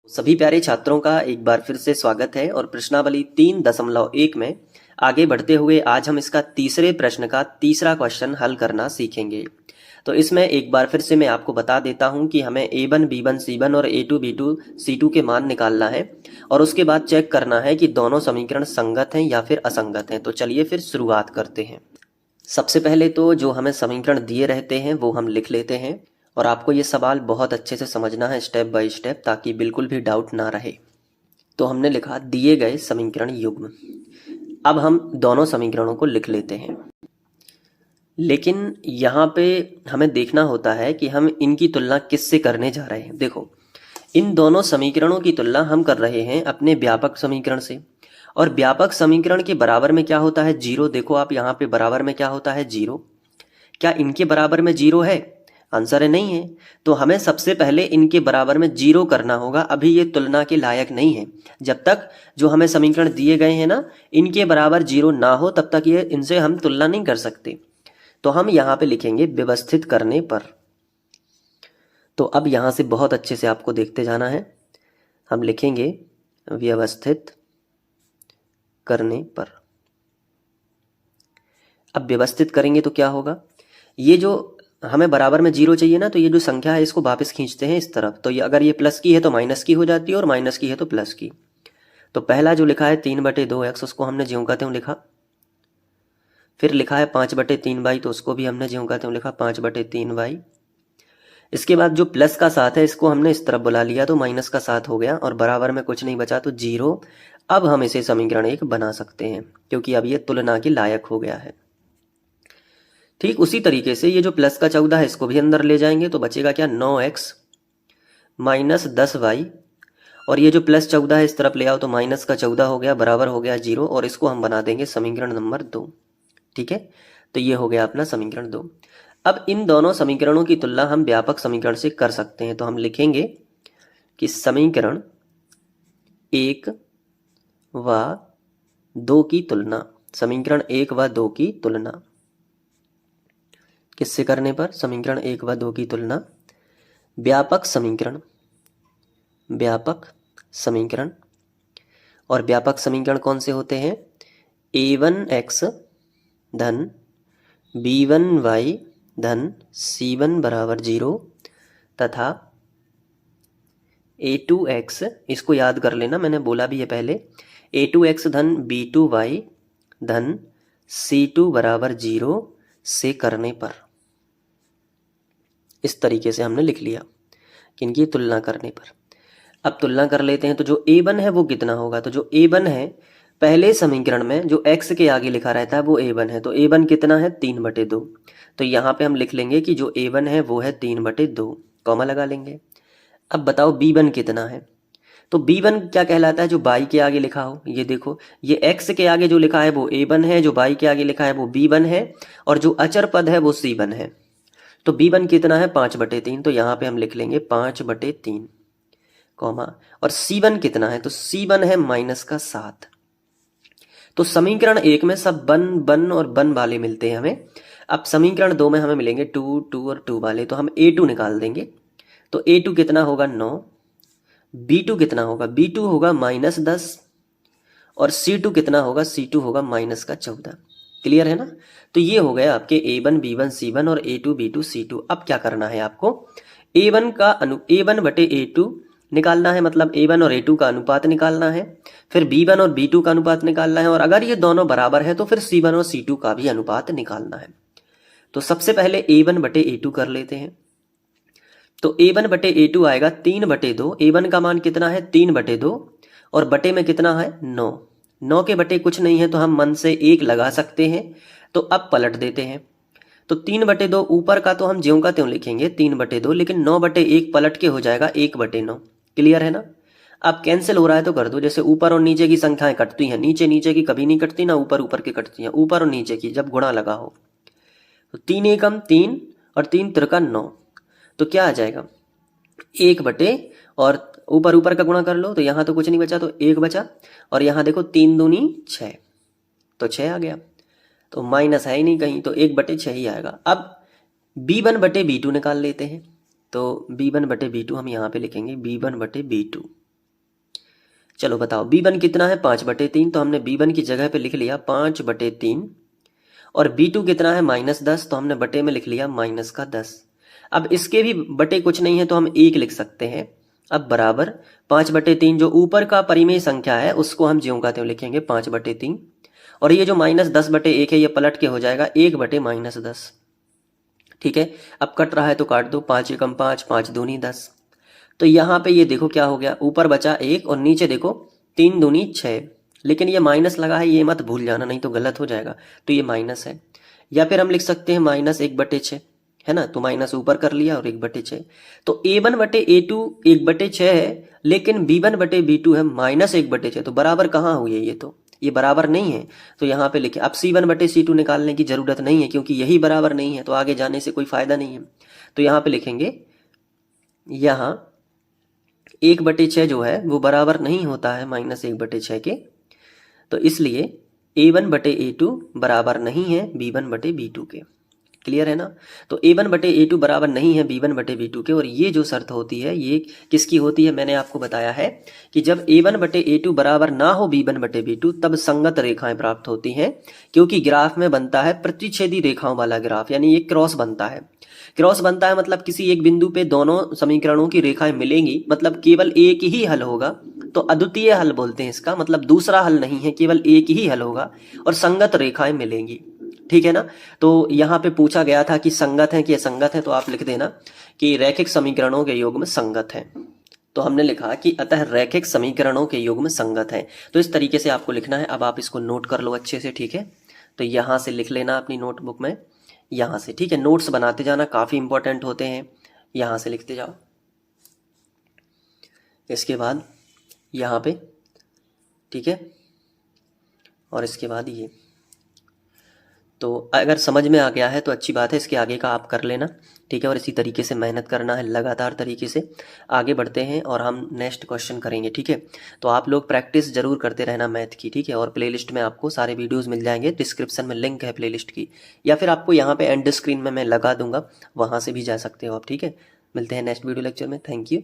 सभी प्यारे छात्रों का एक बार फिर से स्वागत है और प्रश्नावली 3.1 में आगे बढ़ते हुए आज हम इसका तीसरे प्रश्न का तीसरा क्वेश्चन हल करना सीखेंगे। तो इसमें एक बार फिर से मैं आपको बता देता हूं कि हमें a1 b1 c1 और a2 b2 c2 के मान निकालना है और उसके बाद चेक करना है कि दोनों समीकरण संगत हैं या फिर असंगत हैं। तो चलिए फिर शुरुआत करते हैं। सबसे पहले तो जो हमें समीकरण दिए रहते हैं वो हम लिख लेते हैं और आपको ये सवाल बहुत अच्छे से समझना है स्टेप बाय स्टेप, ताकि बिल्कुल भी डाउट ना रहे। तो हमने लिखा दिए गए समीकरण युग्म। अब हम दोनों समीकरणों को लिख लेते हैं, लेकिन यहाँ पे हमें देखना होता है कि हम इनकी तुलना किससे करने जा रहे हैं। देखो, इन दोनों समीकरणों की तुलना हम कर रहे हैं अपने व्यापक समीकरण से, और व्यापक समीकरण के बराबर में क्या होता है? जीरो। देखो आप यहाँ पे बराबर में क्या होता है? जीरो। क्या इनके बराबर में जीरो है? आंसर है नहीं है। तो हमें सबसे पहले इनके बराबर में जीरो करना होगा। अभी ये तुलना के लायक नहीं है। जब तक जो हमें समीकरण दिए गए हैं ना, इनके बराबर जीरो ना हो तब तक ये इनसे हम तुलना नहीं कर सकते। तो हम यहाँ पे लिखेंगे व्यवस्थित करने पर। तो अब यहाँ से बहुत अच्छे से आपको देखते जाना है। हम लिखेंगे व्यवस्थित करने पर। अब व्यवस्थित करेंगे तो क्या होगा? ये जो हमें बराबर में जीरो चाहिए ना, तो ये जो संख्या है इसको वापस खींचते हैं इस तरफ। तो ये अगर ये प्लस की है तो माइनस की हो जाती है, और माइनस की है तो प्लस की। तो पहला जो लिखा है 3/2x, उसको हमने ज्यों का त्यों लिखा। फिर लिखा है 5/3y, तो उसको भी हमने ज्यों का त्यों लिखा 5/3y। इसके बाद जो प्लस का साथ है इसको हमने इस तरफ बुला लिया, तो माइनस का साथ हो गया और बराबर में कुछ नहीं बचा, तो जीरो। अब हम इसे समीकरण 1 बना सकते हैं, क्योंकि अब ये तुलना के लायक हो गया है। ठीक उसी तरीके से ये जो प्लस का 14 है इसको भी अंदर ले जाएंगे, तो बचेगा क्या? 9x minus 10y। और ये जो प्लस 14 है इस तरफ ले आओ, तो माइनस का 14 हो गया, बराबर हो गया जीरो। और इसको हम बना देंगे समीकरण नंबर 2। ठीक है, तो ये हो गया अपना समीकरण 2। अब इन दोनों समीकरणों की तुलना हम व्यापक समीकरण से कर सकते हैं। तो हम लिखेंगे कि समीकरण 1 व 2 की तुलना, समीकरण 1 व 2 की तुलना किससे करने पर? समीकरण 1 व 2 की तुलना व्यापक समीकरण, व्यापक समीकरण। और व्यापक समीकरण कौन से होते हैं? a1x धन b1y धन c1 बराबर 0 तथा a2x, इसको याद कर लेना, मैंने बोला भी है पहले, a2x धन b2y धन c2 बराबर 0 से करने पर। इस तरीके से हमने लिख लिया कि इनकी तुलना करने पर। अब तुलना कर लेते हैं, तो जो a1 है वो कितना होगा? तो जो a1 है पहले समीकरण में जो x के आगे लिखा रहता है वो a1 है। तो a1 कितना है? 3/2। तो यहाँ पे हम लिख लेंगे कि जो a1 है वो है 3/2, कॉमा लगा लेंगे। अब बताओ b1 कितना है? तो b1 क्या कहलाता है? जो y के आगे लिखा हो। ये देखो, ये x के आगे जो लिखा है वो a1 है, जो y के आगे लिखा है वो b1 है, और जो अचर पद है वो c1 है। तो b1 कितना है? 5/3। तो यहाँ पे हम लिख लेंगे 5/3, कॉमा। और c1 कितना है? तो c1 है -7। तो समीकरण 1 में सब बन बन और बन वाले मिलते हैं हमें। अब समीकरण 2 में हमें मिलेंगे 2 2 और 2 वाले। तो हम a2 निकाल देंगे। तो a2 कितना होगा? 9। b2 कितना होगा? b2 होगा -10। और c2 कितना होगा? c2 होगा -14। क्लियर है ना? तो ये हो गया आपके a1 b1 c1 और a2 b2 c2। अब क्या करना है आपको? a1/a2 निकालना है, मतलब a1 और a2 का अनुपात निकालना है। फिर b1 और b2 का अनुपात निकालना है, और अगर ये दोनों बराबर है तो फिर c1 और c2 का भी अनुपात निकालना है। तो सबसे पहले a1/a2 कर लेते हैं। तो a1/a2 आएगा 3/2। a1 का मान कितना है? 3/2, और बटे में कितना है? 9। 9 के बटे कुछ नहीं है, तो हम मन से 1 लगा सकते हैं। तो अब पलट देते हैं। तो 3/2 ऊपर का तो हम ज्यों का त्यों लिखेंगे 3/2, लेकिन 9/1 पलट के हो जाएगा 1/9। क्लियर है ना? अब कैंसिल हो रहा है तो कर दो। जैसे ऊपर और नीचे की संख्याएं कटती हैं, नीचे नीचे की कभी नहीं कटती, ना ऊपर ऊपर की कटती हैं। ऊपर और नीचे की जब गुणा लगा हो, तो 3 एकम 3 और 3 त्रिका 9। तो क्या आ जाएगा? 1 बटे, और ऊपर ऊपर का गुणा कर लो, तो यहाँ तो कुछ नहीं बचा, तो 1 बचा। और यहाँ देखो 3 दूनी 6, तो 6 आ गया। तो माइनस है ही नहीं कहीं, तो 1/6 ही आएगा। अब b1/b2 निकाल लेते हैं। तो b1/b2 हम यहाँ पे लिखेंगे b1/b2। चलो बताओ b1 कितना है 5/3, तो हमने b1 की जगह पे लिख लिया 5/3 और b2 कितना है -10, तो हमने बटे में लिख लिया -10। अब इसके भी बटे कुछ नहीं है तो हम 1 लिख सकते हैं। अब बराबर 5/3 जो ऊपर का परिमेय संख्या है उसको हम ज्यों का त्यों लिखेंगे 5/3 और ये जो -10/1 है ये पलट के हो जाएगा 1/-10। ठीक है, अब कट रहा है तो काट दो, 5 एकम 5, 5 दूनी 10। तो यहाँ पे ये देखो क्या हो गया, ऊपर बचा 1 और नीचे देखो 3 दूनी 6, लेकिन ये माइनस लगा है, ये मत भूल जाना नहीं तो गलत हो जाएगा, तो ये माइनस है। या फिर हम लिख सकते हैं -1/6, है ना, तो माइनस ऊपर कर लिया और 1/6। तो a1/a2 1/6 है, लेकिन b1/b2 है -1/6, तो बराबर कहाँ हुई है, ये बराबर नहीं है। तो यहाँ पे लिखे, अब c1/c2 निकालने की जरूरत नहीं है क्योंकि यही बराबर नहीं है, तो आगे जाने से कोई फायदा नहीं है। तो यहाँ पे लिखेंगे, यहाँ 1/6 जो है वो बराबर नहीं होता है -1/6 के, तो इसलिए a1/a2 बराबर नहीं है b1/b2 के। क्लियर है ना। तो a1/a2 बराबर नहीं है b1/b2 के, और ये जो शर्त होती है ये किसकी होती है, मैंने आपको बताया है कि जब a1/a2 बराबर ना हो b1/b2 तब संगत रेखाएं प्राप्त होती हैं, क्योंकि ग्राफ में बनता है प्रतिच्छेदी रेखाओं वाला ग्राफ, यानी ये क्रॉस बनता है। क्रॉस बनता है मतलब किसी एक बिंदु पे दोनों समीकरणों की रेखाएं मिलेंगी, मतलब केवल एक ही हल होगा, तो अद्वितीय हल बोलते हैं इसका, मतलब दूसरा हल नहीं है, केवल एक ही हल होगा और संगत रेखाएं मिलेंगी। ठीक है ना। तो यहाँ पे पूछा गया था कि संगत है कि असंगत है, तो आप लिख देना कि रैखिक समीकरणों के युग्म संगत है। तो हमने लिखा कि अतः रैखिक समीकरणों के युग्म संगत है। तो इस तरीके से आपको लिखना है। अब आप इसको नोट कर लो अच्छे से, ठीक है। तो यहाँ से लिख लेना अपनी नोटबुक में, यहाँ से, ठीक है। नोट्स बनाते जाना, काफ़ी इंपॉर्टेंट होते हैं, यहाँ से लिखते जाओ। इसके बाद यहाँ पे, ठीक है, और इसके बाद ये। तो अगर समझ में आ गया है तो अच्छी बात है, इसके आगे का आप कर लेना, ठीक है। और इसी तरीके से मेहनत करना है, लगातार तरीके से आगे बढ़ते हैं और हम नेक्स्ट क्वेश्चन करेंगे, ठीक है। तो आप लोग प्रैक्टिस जरूर करते रहना मैथ की, ठीक है। और प्लेलिस्ट में आपको सारे वीडियोस मिल जाएंगे, डिस्क्रिप्शन में लिंक है प्लेलिस्ट की, या फिर आपको यहाँ पे एंड स्क्रीन में मैं लगा दूंगा, वहाँ से भी जा सकते हो आप, ठीक है। मिलते हैं नेक्स्ट वीडियो लेक्चर में। Thank you.